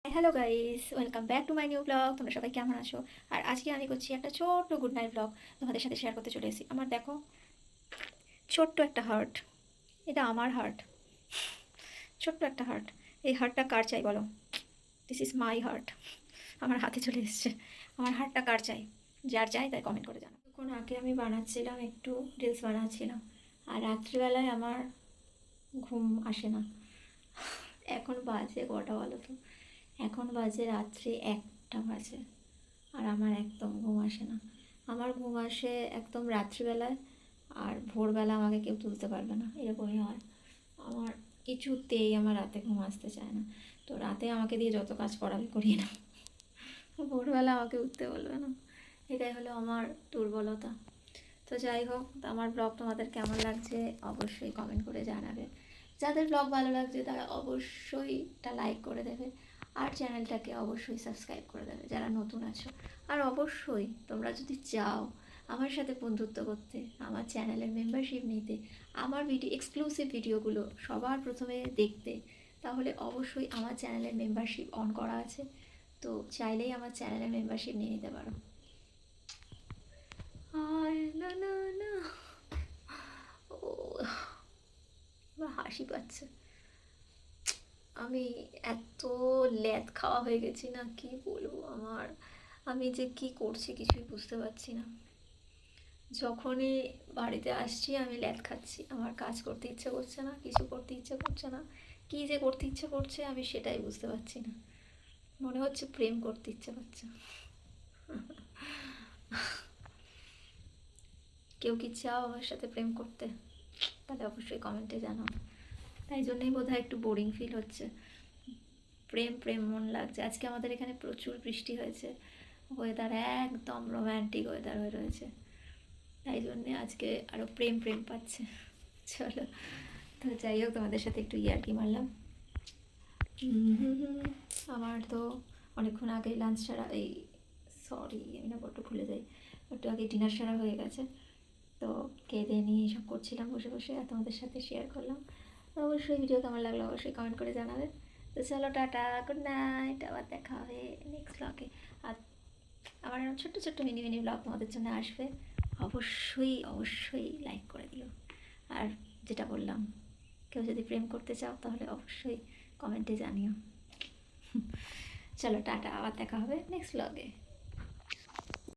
Hello guys, welcome back to my new blog. তোমরা সবাই কেমন আছো? আর আজকে আমি করছি একটা ছোট্ট গুড নাইট ব্লগ, তোমাদের সাথে শেয়ার করতে চলে এসেছি। আমার দেখো ছোট্ট একটা হার্ট, এটা আমার হার্ট, ছোট্ট একটা হার্ট। এই হার্টটা কার চাই বলো? This is my heart. আমার হাতে চলে এসছে। আমার হার্টটা কার চাই? যার চাই তাই কমেন্ট করে জানো। তখন আগে আমি বানাচ্ছিলাম, একটু রিলস বানাচ্ছিলাম, আর রাত্রিবেলায় আমার ঘুম আসে না। এখন বাজে কটা বলো তো? এখন বাজে রাত্রি 1টা বাজে, আর আমার একদম ঘুম আসে না। আমার ঘুম আসে একদম রাত্রিবেলায়, আর ভোরবেলা আমাকে কেউ তুলতে পারবে না, এরকমই হয় আমার। কিছুতেই আমার রাতে ঘুম আসতে চায় না। তো রাতে আমাকে দিয়ে যত কাজ করাবে করিয়ে না, ভোরবেলা আমাকে উঠতে বলবে না। এটাই হলো আমার দুর্বলতা। তো যাই হোক, আমার ব্লগ তোমাদের কেমন লাগছে অবশ্যই কমেন্ট করে জানাবে। যাদের ব্লগ ভালো লাগছে তারা অবশ্যই একটা লাইক করে দেবে, আর চ্যানেলটাকে অবশ্যই সাবস্ক্রাইব করে দেবে যারা নতুন আছো। আর অবশ্যই তোমরা যদি চাও আমার সাথে বন্ধুত্ব করতে, আমার চ্যানেলের মেম্বারশিপ নিতে, আমার এক্সক্লুসিভ ভিডিওগুলো সবার প্রথমে দেখতে, তাহলে অবশ্যই আমার চ্যানেলের মেম্বারশিপ অন করা আছে। তো চাইলেই আমার চ্যানেলের মেম্বারশিপ নিয়ে নিতে পারো। আর না না না, ও আমার হাসি পাচ্ছে। আমি এত ল্যাদ খাওয়া হয়ে গেছি না, কি বলবো। আমি যে কি করছি কিছুই বুঝতে পারছি না। যখনই বাড়িতে আসছি আমি ল্যাদ খাচ্ছি, আমার কাজ করতে ইচ্ছে করছে না, কিছু করতে ইচ্ছে করছে না। কি যে করতে ইচ্ছে করছে আমি সেটাই বুঝতে পারছি না। মনে হচ্ছে প্রেম করতে ইচ্ছে করছে। কেউ কি চাও আমার সাথে প্রেম করতে? তাহলে অবশ্যই কমেন্টে জানাও। তাই জন্যই বোধহয় একটু বোরিং ফিল হচ্ছে। প্রেম প্রেম মন লাগছে। আজকে আমাদের এখানে প্রচুর বৃষ্টি হয়েছে, ওয়েদার একদম রোম্যান্টিক ওয়েদার হয়ে রয়েছে। তাই জন্যে আজকে আরও প্রেম প্রেম পাচ্ছে। চলো, তো যাই হোক, তোমাদের সাথে একটু ইয়ার্কি মারলাম। আমার তো অনেকক্ষণ আগে লাঞ্চ সারা, এই সরি আমি না বড্ড ভুলে যাই, একটু আগে ডিনার সারা হয়ে গেছে। তো খেয়ে নিয়ে এইসব করছিলাম বসে বসে, আর তোমাদের সাথে শেয়ার করলাম। তো অবশ্যই ভিডিও কেমন লাগলো অবশ্যই কমেন্ট করে জানাবে। তো চলো, টাটা, গুড নাইট, আবার দেখা হবে নেক্সট ব্লগে। আর আমার এরকম ছোট্ট ছোট্ট মিনি মিনি ব্লগ তোমাদের জন্য আসবে। অবশ্যই অবশ্যই লাইক করে দিও। আর যেটা বললাম, কেউ যদি প্রেম করতে চাও তাহলে অবশ্যই কমেন্টে জানিও। চলো টাটা, আবার দেখা হবে নেক্সট ব্লগে।